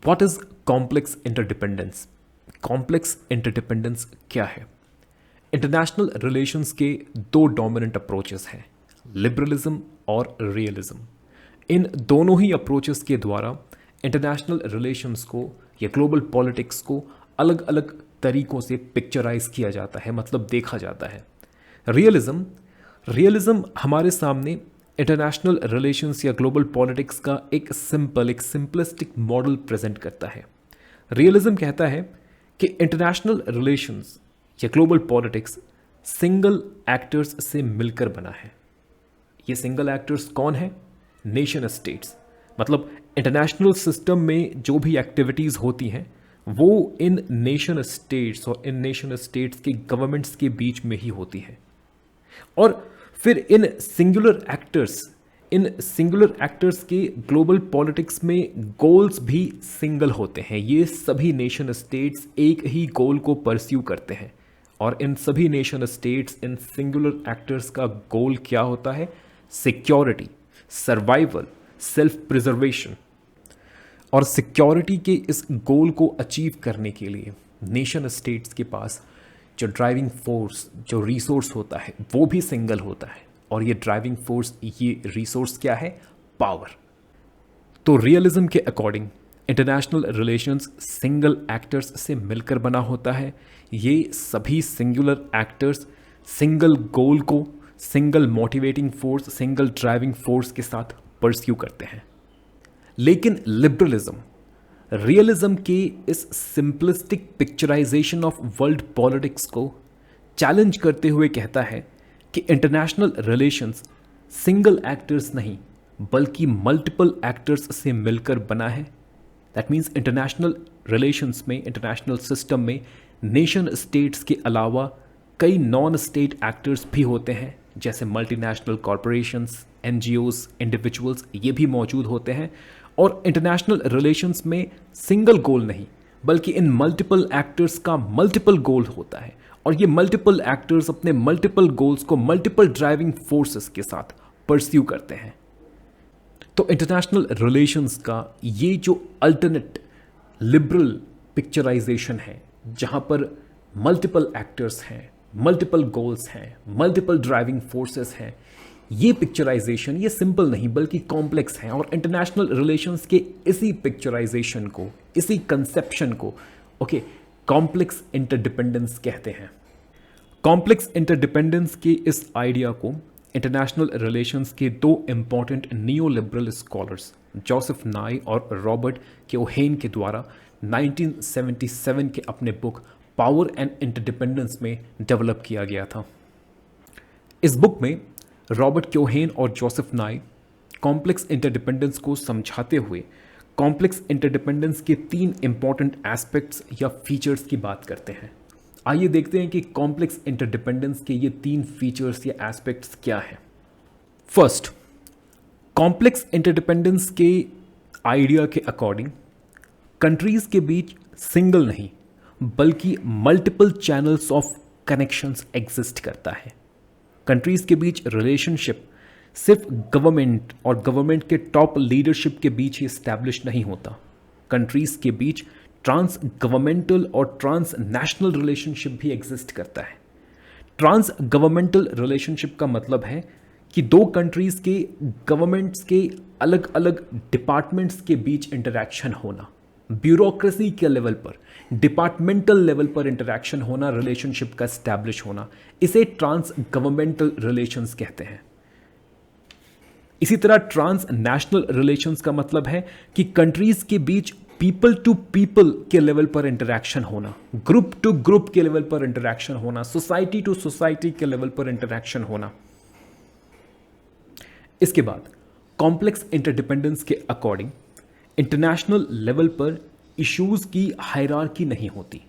What is complex interdependence? Complex interdependence क्या है? International relations के दो डोमिनेंट अप्रोचेस हैं, लिबरलिज्म और रियलिज्म। इन दोनों ही अप्रोचेस के द्वारा इंटरनेशनल रिलेशंस को या ग्लोबल पॉलिटिक्स को अलग अलग तरीकों से पिक्चराइज किया जाता है, मतलब देखा जाता है। रियलिज्म हमारे सामने इंटरनेशनल रिलेशंस या ग्लोबल पॉलिटिक्स का एक सिंपलिस्टिक मॉडल प्रेजेंट करता है। रियलिज्म कहता है कि इंटरनेशनल रिलेशंस या ग्लोबल पॉलिटिक्स सिंगल एक्टर्स से मिलकर बना है। ये सिंगल एक्टर्स कौन है? Nation states. मतलब इंटरनेशनल सिस्टम में जो भी एक्टिविटीज होती हैं वो इन नेशन स्टेट्स और इन नेशन स्टेट्स के गवर्नमेंट्स के बीच में ही होती है। और फिर इन सिंगुलर एक्टर्स के ग्लोबल पॉलिटिक्स में गोल्स भी सिंगल होते हैं। ये सभी नेशन स्टेट्स एक ही गोल को परस्यू करते हैं और इन सभी नेशन स्टेट्स, इन सिंगुलर एक्टर्स का गोल क्या होता है? Security, survival, self preservation. और सिक्योरिटी के इस गोल को अचीव करने के लिए नेशन स्टेट्स के पास जो ड्राइविंग फोर्स, जो रिसोर्स होता है वो भी सिंगल होता है। और ये ड्राइविंग फोर्स, ये रिसोर्स क्या है? पावर। तो रियलिज्म के according international relations single actors से मिलकर बना होता है। ये सभी सिंगुलर एक्टर्स सिंगल गोल को single motivating force, single driving force के साथ परस्यू करते हैं। लेकिन रियलिज्म के इस simplistic picturisation of world politics को चैलेंज करते हुए कहता है कि इंटरनेशनल रिलेशंस सिंगल एक्टर्स नहीं बल्कि मल्टीपल एक्टर्स से मिलकर बना है। दैट मीन्स इंटरनेशनल रिलेशंस में, इंटरनेशनल सिस्टम में नेशन स्टेट्स के अलावा कई नॉन स्टेट एक्टर्स भी होते हैं, जैसे मल्टीनेशनल कॉरपोरेशंस, एनजीओज, इंडिविजुअल्स, ये भी मौजूद होते हैं। और इंटरनेशनल रिलेशंस में सिंगल गोल नहीं बल्कि इन मल्टीपल एक्टर्स का मल्टीपल गोल होता है और ये मल्टीपल एक्टर्स अपने मल्टीपल गोल्स को मल्टीपल ड्राइविंग फोर्सेस के साथ परस्यू करते हैं। तो इंटरनेशनल रिलेशंस का ये जो अल्टरनेट लिबरल पिक्चराइजेशन है, जहां पर मल्टीपल एक्टर्स हैं, मल्टीपल गोल्स हैं, मल्टीपल ड्राइविंग फोर्सेस हैं, ये पिक्चराइजेशन ये सिंपल नहीं बल्कि कॉम्प्लेक्स है। और इंटरनेशनल रिलेशंस के इसी पिक्चराइजेशन को, इसी कंसेप्शन को कॉम्प्लेक्स इंटरडिपेंडेंस कहते हैं। कॉम्प्लेक्स इंटरडिपेंडेंस के इस आइडिया को इंटरनेशनल रिलेशंस के दो important neo liberal scholars Joseph नाई और रॉबर्ट क्योहेन के द्वारा 1977 के अपने बुक पावर एंड इंटरडिपेंडेंस में डेवलप किया गया था। इस बुक में रॉबर्ट क्योहेन और जोसेफ नाई कॉम्प्लेक्स इंटरडिपेंडेंस को समझाते हुए कॉम्प्लेक्स इंटरडिपेंडेंस के तीन इंपॉर्टेंट एस्पेक्ट्स या फीचर्स की बात करते हैं। आइए देखते हैं कि कॉम्प्लेक्स इंटरडिपेंडेंस के ये तीन फीचर्स या एस्पेक्ट्स क्या हैं। फर्स्ट, कॉम्प्लेक्स इंटरडिपेंडेंस के आइडिया के अकॉर्डिंग कंट्रीज के बीच सिंगल नहीं बल्कि multiple channels of connections exist करता है। कंट्रीज के बीच रिलेशनशिप सिर्फ गवर्नमेंट और गवर्नमेंट के टॉप लीडरशिप के बीच ही इस्टेब्लिश नहीं होता। कंट्रीज के बीच ट्रांस गवर्नमेंटल और ट्रांस नेशनल रिलेशनशिप भी एग्जिस्ट करता है। ट्रांस गवर्नमेंटल रिलेशनशिप का मतलब है कि दो कंट्रीज के गवर्नमेंट्स के अलग अलग डिपार्टमेंट्स के बीच इंटरैक्शन होना, ब्यूरोक्रेसी के लेवल पर, डिपार्टमेंटल लेवल पर इंटरैक्शन होना, रिलेशनशिप का एस्टैब्लिश होना, इसे ट्रांस गवर्नमेंटल रिलेशंस कहते हैं। इसी तरह ट्रांस नेशनल रिलेशंस का मतलब है कि कंट्रीज के बीच पीपल टू पीपल के लेवल पर इंटरैक्शन होना, ग्रुप टू ग्रुप के लेवल पर इंटरैक्शन होना, सोसाइटी टू सोसाइटी के लेवल पर इंटरैक्शन होना। इसके बाद कॉम्प्लेक्स इंटरडिपेंडेंस के अकॉर्डिंग इंटरनेशनल लेवल पर इश्यूज की हायरार्की नहीं होती।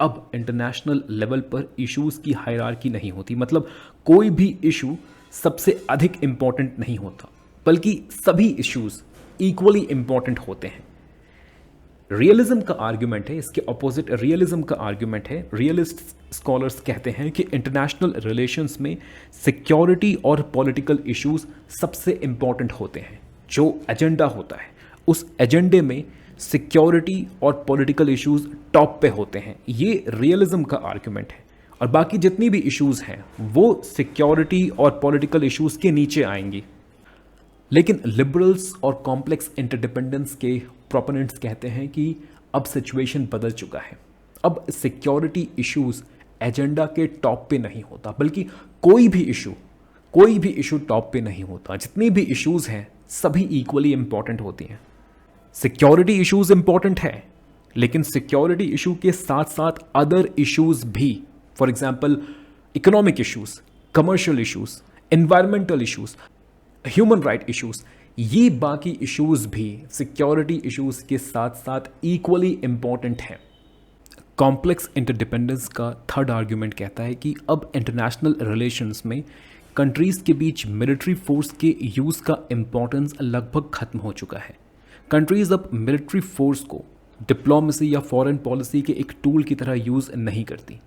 अब इंटरनेशनल लेवल पर इश्यूज की हायरार्की नहीं होती, मतलब कोई भी इशू सबसे अधिक इंपॉर्टेंट नहीं होता बल्कि सभी इश्यूज इक्वली इंपॉर्टेंट होते हैं। रियलिज्म का आर्ग्यूमेंट है, इसके ऑपोजिट रियलिज्म का आर्ग्यूमेंट है। रियलिस्ट स्कॉलर्स कहते हैं कि इंटरनेशनल रिलेशंस में सिक्योरिटी और पॉलिटिकल इश्यूज सबसे इंपॉर्टेंट होते हैं, जो एजेंडा होता है उस एजेंडे में सिक्योरिटी और पॉलिटिकल इश्यूज टॉप पे होते हैं। ये रियलिज्म का आर्गुमेंट है। और बाकी जितनी भी इश्यूज हैं वो सिक्योरिटी और पॉलिटिकल इश्यूज के नीचे आएंगी। लेकिन लिबरल्स और कॉम्प्लेक्स इंटरडिपेंडेंस के प्रोपोनेंट्स कहते हैं कि अब सिचुएशन बदल चुका है। अब सिक्योरिटी इश्यूज एजेंडा के टॉप पे नहीं होता, बल्कि कोई भी इशू टॉप पे नहीं होता। जितनी भी इश्यूज हैं सभी इक्वली इंपॉर्टेंट होती हैं। सिक्योरिटी इश्यूज इंपॉर्टेंट है, लेकिन सिक्योरिटी इशू के साथ साथ अदर इश्यूज भी, for example economic issues, commercial issues, environmental issues, human right issues, ये बाकी इश्यूज भी सिक्योरिटी इश्यूज के साथ साथ इक्वली इंपॉर्टेंट हैं। कॉम्प्लेक्स इंटरडिपेंडेंस का थर्ड आर्ग्यूमेंट कहता है कि अब इंटरनेशनल रिलेशंस में कंट्रीज के बीच मिलिट्री फोर्स के यूज़ का इंपॉर्टेंस लगभग खत्म हो चुका है। कंट्रीज अब मिलिट्री फोर्स को डिप्लोमेसी या फॉरेन पॉलिसी के एक टूल की तरह यूज़ नहीं करती।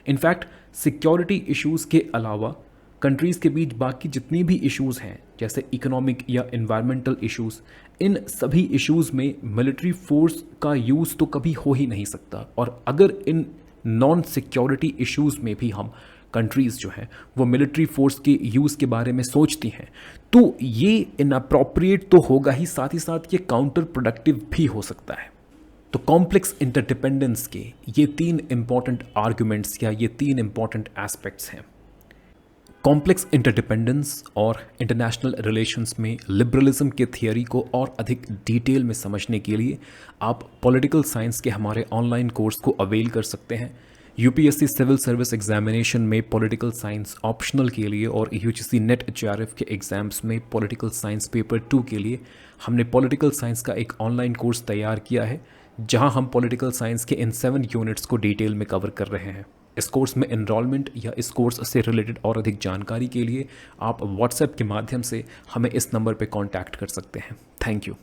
इनफैक्ट सिक्योरिटी इश्यूज़ के अलावा कंट्रीज़ के बीच बाकी जितनी भी इश्यूज़ हैं, जैसे इकोनॉमिक या इन्वायरमेंटल इश्यूज़, इन सभी इश्यूज़ में मिलिट्री फोर्स का यूज़ तो कभी हो ही नहीं सकता। और अगर इन नॉन सिक्योरिटी इश्यूज़ में भी हम कंट्रीज़ जो हैं वो मिलिट्री फोर्स के यूज़ के बारे में सोचती हैं, तो ये इनअप्रोप्रिएट तो होगा ही, साथ ही साथ ये काउंटर प्रोडक्टिव भी हो सकता है। तो कॉम्प्लेक्स इंटरडिपेंडेंस के ये 3 इंपॉर्टेंट आर्ग्यूमेंट्स या ये 3 इंपॉर्टेंट एस्पेक्ट्स हैं। कॉम्प्लेक्स इंटरडिपेंडेंस और इंटरनेशनल रिलेशंस में लिबरलिज्म के थियोरी को और अधिक डिटेल में समझने के लिए आप पॉलिटिकल साइंस के हमारे ऑनलाइन कोर्स को अवेल कर सकते हैं। यूपीएससी सिविल सर्विस एग्जामिनेशन में पॉलिटिकल साइंस ऑप्शनल के लिए और यूजीसी नेट जेआरएफ के एग्जाम्स में पॉलिटिकल साइंस पेपर 2 के लिए हमने पॉलिटिकल साइंस का एक ऑनलाइन कोर्स तैयार किया है, जहां हम पॉलिटिकल साइंस के इन 7 यूनिट्स को डिटेल में कवर कर रहे हैं। इस कोर्स में एनरोलमेंट या इस कोर्स से रिलेटेड और अधिक जानकारी के लिए आप व्हाट्सएप के माध्यम से हमें इस नंबर पर कॉन्टैक्ट कर सकते हैं। Thank you.